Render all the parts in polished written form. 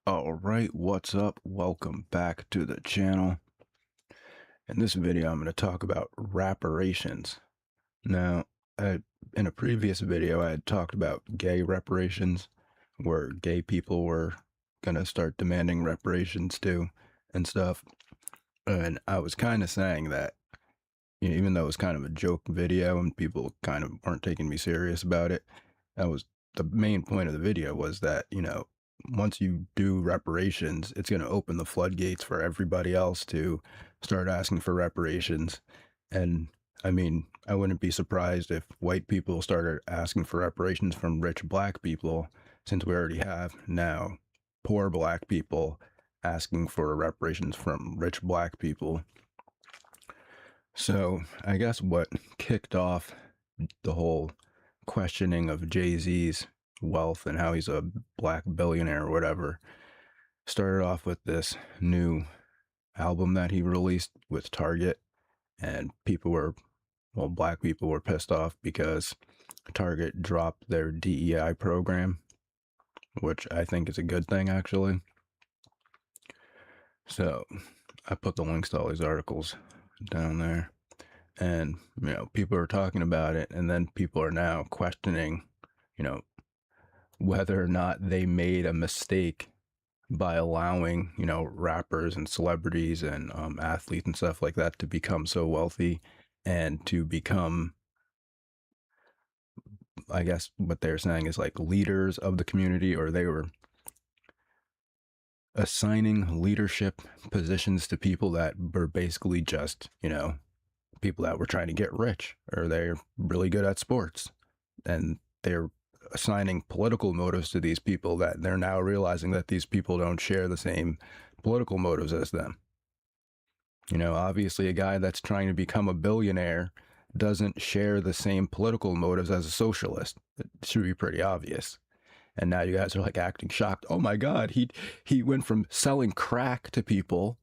All right, what's up? Welcome back to the channel. In this video, I'm going to talk about reparations. Now, in a previous video, I had talked about gay reparations, where gay people were going to start demanding reparations too and stuff. And I was kind of saying that, even though it was kind of a joke video and people kind of weren't taking me serious about it, that was the main point of the video was that, once you do reparations, it's going to open the floodgates for everybody else to start asking for reparations. And I mean, I wouldn't be surprised if white people started asking for reparations from rich black people, since we already have now poor black people asking for reparations from rich black people. So I guess what kicked off the whole questioning of Jay-Z's wealth and how he's a black billionaire or whatever started off with this new album that he released with Target. And black people were pissed off because Target dropped their DEI program, which I think is a good thing, actually. So I put the links to all these articles down there. And, people are talking about it, and then people are now questioning, whether or not they made a mistake by allowing, rappers and celebrities and athletes and stuff like that to become so wealthy and to become, I guess what they're saying is like leaders of the community, or they were assigning leadership positions to people that were basically just, people that were trying to get rich, or they're really good at sports, and they're assigning political motives to these people that they're now realizing that these people don't share the same political motives as them. Obviously a guy that's trying to become a billionaire doesn't share the same political motives as a socialist. It should be pretty obvious. And now you guys are like acting shocked. Oh my God, he went from selling crack to people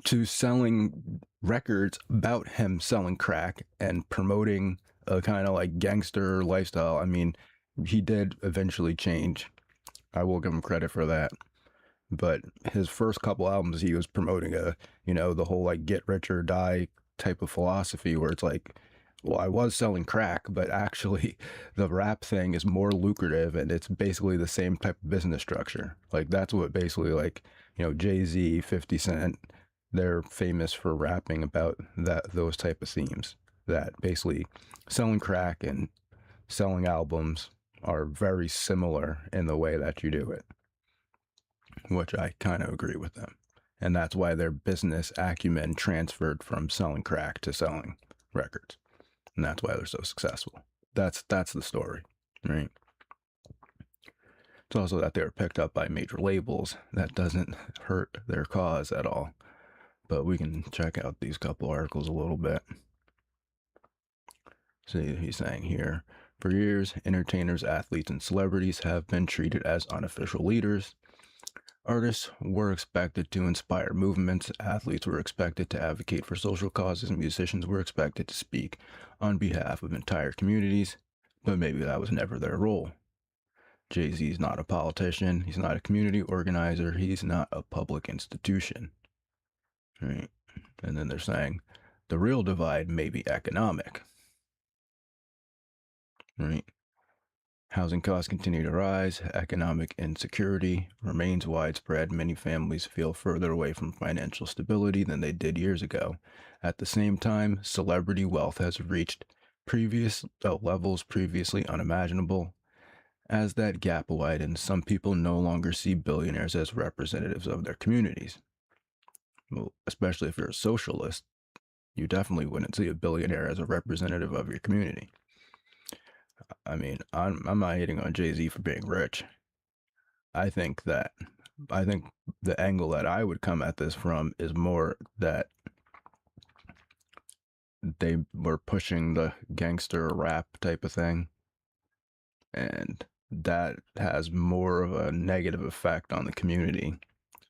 to selling records about him selling crack and promoting a kind of like gangster lifestyle. I mean, he did eventually change. I will give him credit for that. But his first couple albums, he was promoting the whole like get rich or die type of philosophy where it's like, well, I was selling crack, but actually the rap thing is more lucrative and it's basically the same type of business structure. Like that's what basically like, Jay-Z, 50 Cent, they're famous for rapping about those type of themes, that basically selling crack and selling albums are very similar in the way that you do it, which I kind of agree with them. And that's why their business acumen transferred from selling crack to selling records. And that's why they're so successful. That's the story, right? It's also that they were picked up by major labels. That doesn't hurt their cause at all. But we can check out these couple articles a little bit. See, he's saying here, for years, entertainers, athletes, and celebrities have been treated as unofficial leaders. Artists were expected to inspire movements, athletes were expected to advocate for social causes, and musicians were expected to speak on behalf of entire communities, but maybe that was never their role. Jay-Z's not a politician, he's not a community organizer, he's not a public institution. Right? And then they're saying the real divide may be economic. Right? Housing costs continue to rise. Economic insecurity remains widespread. Many families feel further away from financial stability than they did years ago. At the same time, celebrity wealth has reached levels previously unimaginable. As that gap widens, some people no longer see billionaires as representatives of their communities. Well, especially if you're a socialist, you definitely wouldn't see a billionaire as a representative of your community. I mean, I'm not hating on Jay-Z for being rich. I think the angle that I would come at this from is more that they were pushing the gangster rap type of thing, and that has more of a negative effect on the community,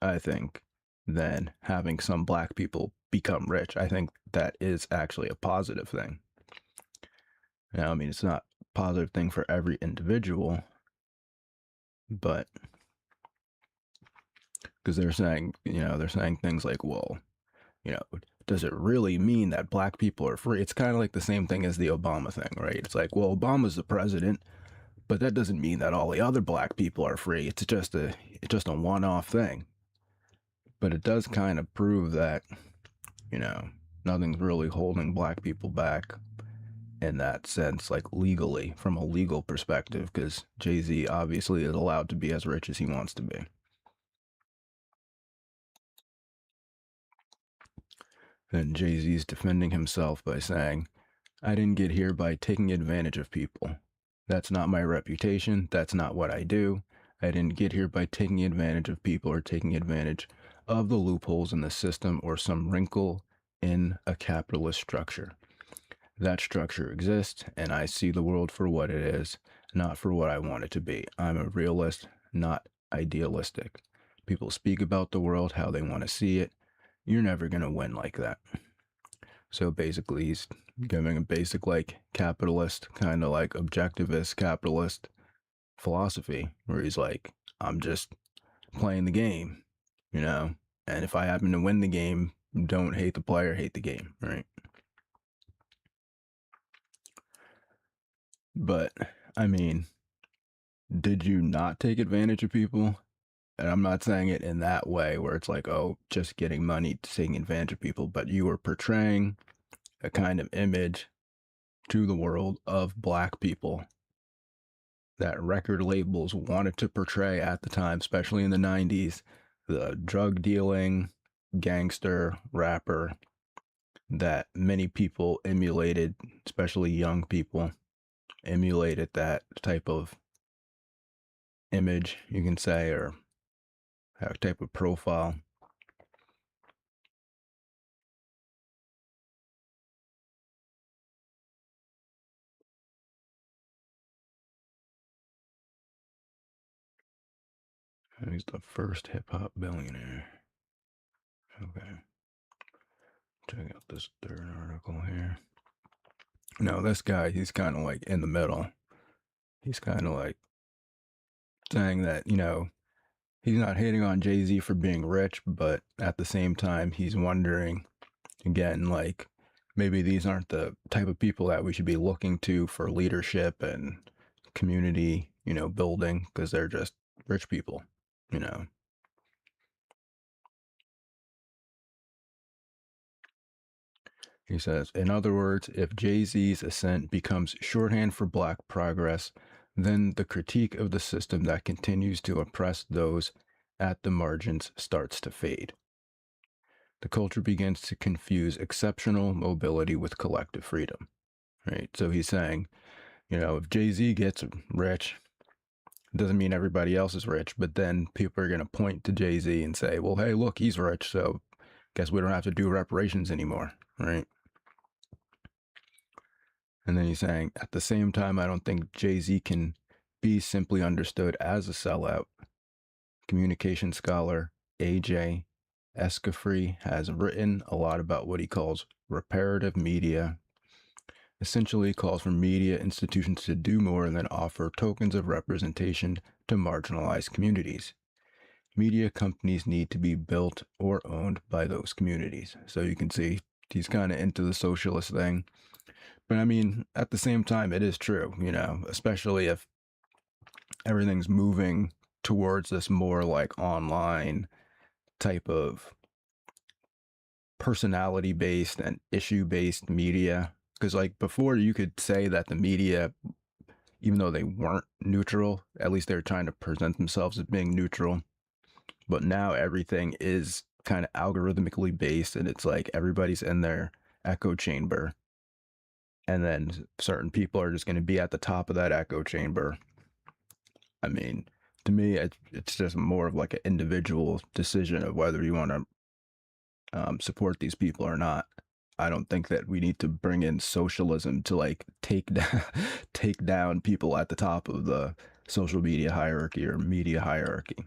I think, than having some black people become rich. I think that is actually a positive thing. Now, I mean, it's not a positive thing for every individual, but because they're saying things like, well, you know, does it really mean that black people are free? It's kind of like the same thing as the Obama thing, right? It's like, well, Obama's the president, but that doesn't mean that all the other black people are free. It's just a one-off thing. But it does kind of prove that, you know, nothing's really holding black people back in that sense, like legally, from a legal perspective, because Jay-Z obviously is allowed to be as rich as he wants to be. And Jay-Z's defending himself by saying, I didn't get here by taking advantage of people. That's not my reputation. That's not what I do. I didn't get here by taking advantage of people or taking advantage of the loopholes in the system or some wrinkle in a capitalist structure. That structure exists, and I see the world for what it is, not for what I want it to be. I'm a realist, not idealistic. People speak about the world how they want to see it. You're never going to win like that. So basically, he's giving a basic, like, capitalist, kind of like objectivist capitalist philosophy, where he's like, I'm just playing the game, you know? And if I happen to win the game, don't hate the player, hate the game, right? But, I mean, did you not take advantage of people? And I'm not saying it in that way where it's like, oh, just getting money, taking advantage of people, but you were portraying a kind of image to the world of black people that record labels wanted to portray at the time, especially in the 90s, the drug dealing, gangster, rapper that many people emulated, especially young people emulated that type of image, you can say, or type of profile. He's the first hip hop billionaire. Okay. Check out this third article here. No, this guy, he's kind of like in the middle. He's kind of like saying that, he's not hating on Jay-Z for being rich, but at the same time, he's wondering, again, like, maybe these aren't the type of people that we should be looking to for leadership and community, building, because they're just rich people, you know. He says, in other words, if Jay-Z's ascent becomes shorthand for black progress, then the critique of the system that continues to oppress those at the margins starts to fade. The culture begins to confuse exceptional mobility with collective freedom, right? So he's saying, if Jay-Z gets rich, it doesn't mean everybody else is rich, but then people are going to point to Jay-Z and say, well, hey, look, he's rich, so guess we don't have to do reparations anymore, right? And then he's saying, at the same time, I don't think Jay-Z can be simply understood as a sellout. Communication scholar AJ Escofree has written a lot about what he calls reparative media. Essentially calls for media institutions to do more than offer tokens of representation to marginalized communities. Media companies need to be built or owned by those communities. So you can see he's kind of into the socialist thing. But I mean, at the same time, it is true, especially if everything's moving towards this more like online type of personality based and issue based media. Because, like, before you could say that the media, even though they weren't neutral, at least they were trying to present themselves as being neutral. But now everything is kind of algorithmically based, and it's like everybody's in their echo chamber. And then certain people are just going to be at the top of that echo chamber. I mean, to me, it's just more of like an individual decision of whether you want to support these people or not. I don't think that we need to bring in socialism to like take down people at the top of the social media hierarchy or media hierarchy.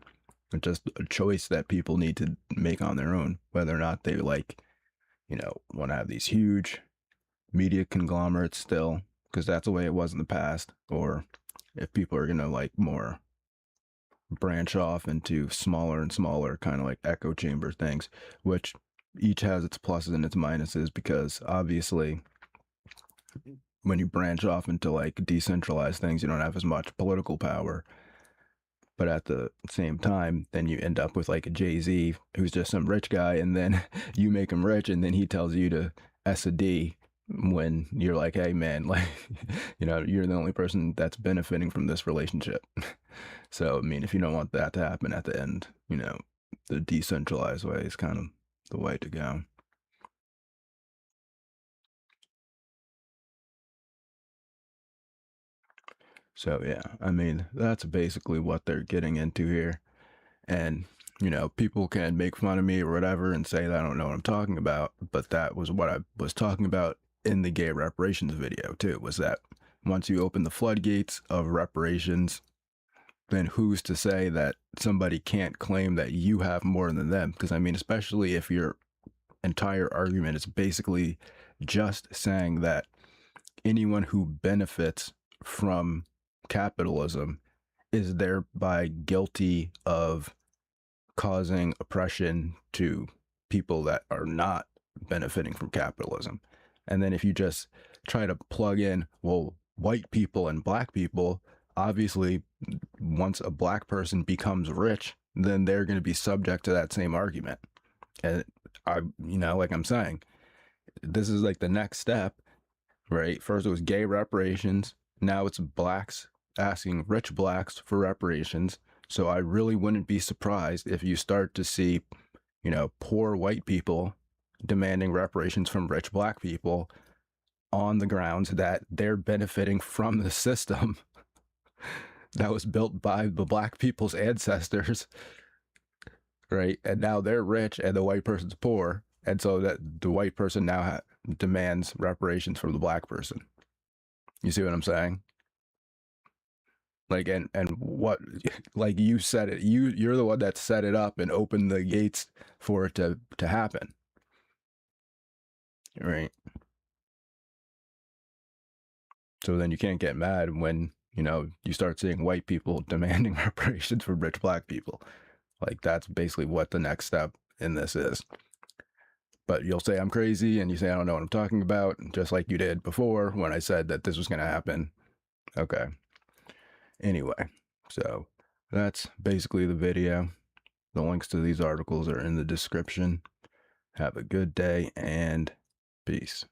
It's just a choice that people need to make on their own, whether or not they like, want to have these huge media conglomerates still, because that's the way it was in the past, or if people are gonna like more branch off into smaller and smaller kind of like echo chamber things, which each has its pluses and its minuses, because obviously when you branch off into like decentralized things, you don't have as much political power. But at the same time, then you end up with like a Jay-Z who's just some rich guy, and then you make him rich, and then he tells you to S a D when you're like, hey man, like, you're the only person that's benefiting from this relationship. So, I mean, if you don't want that to happen at the end, the decentralized way is kind of the way to go. So, yeah, I mean, that's basically what they're getting into here. And, people can make fun of me or whatever and say that I don't know what I'm talking about, but that was what I was talking about in the gay reparations video, too, was that once you open the floodgates of reparations, then who's to say that somebody can't claim that you have more than them? Because, I mean, especially if your entire argument is basically just saying that anyone who benefits from capitalism is thereby guilty of causing oppression to people that are not benefiting from capitalism. And then if you just try to plug in, well, white people and black people, obviously, once a black person becomes rich, then they're going to be subject to that same argument. And like I'm saying, this is like the next step, right? First it was gay reparations. Now it's blacks asking rich blacks for reparations. So I really wouldn't be surprised if you start to see, poor white people demanding reparations from rich black people on the grounds that they're benefiting from the system that was built by the black people's ancestors, right? And now they're rich and the white person's poor. And so that the white person now demands reparations from the black person. You see what I'm saying? Like, and what, like you said it, you're the one that set it up and opened the gates for it to happen, right? So then you can't get mad when you start seeing white people demanding reparations from rich black people. Like, that's basically what the next step in this is. But you'll say I'm crazy, and you say I don't know what I'm talking about, just like you did before when I said that this was going to happen. Okay. Anyway, so that's basically the video. The links to these articles are in the description. Have a good day and peace.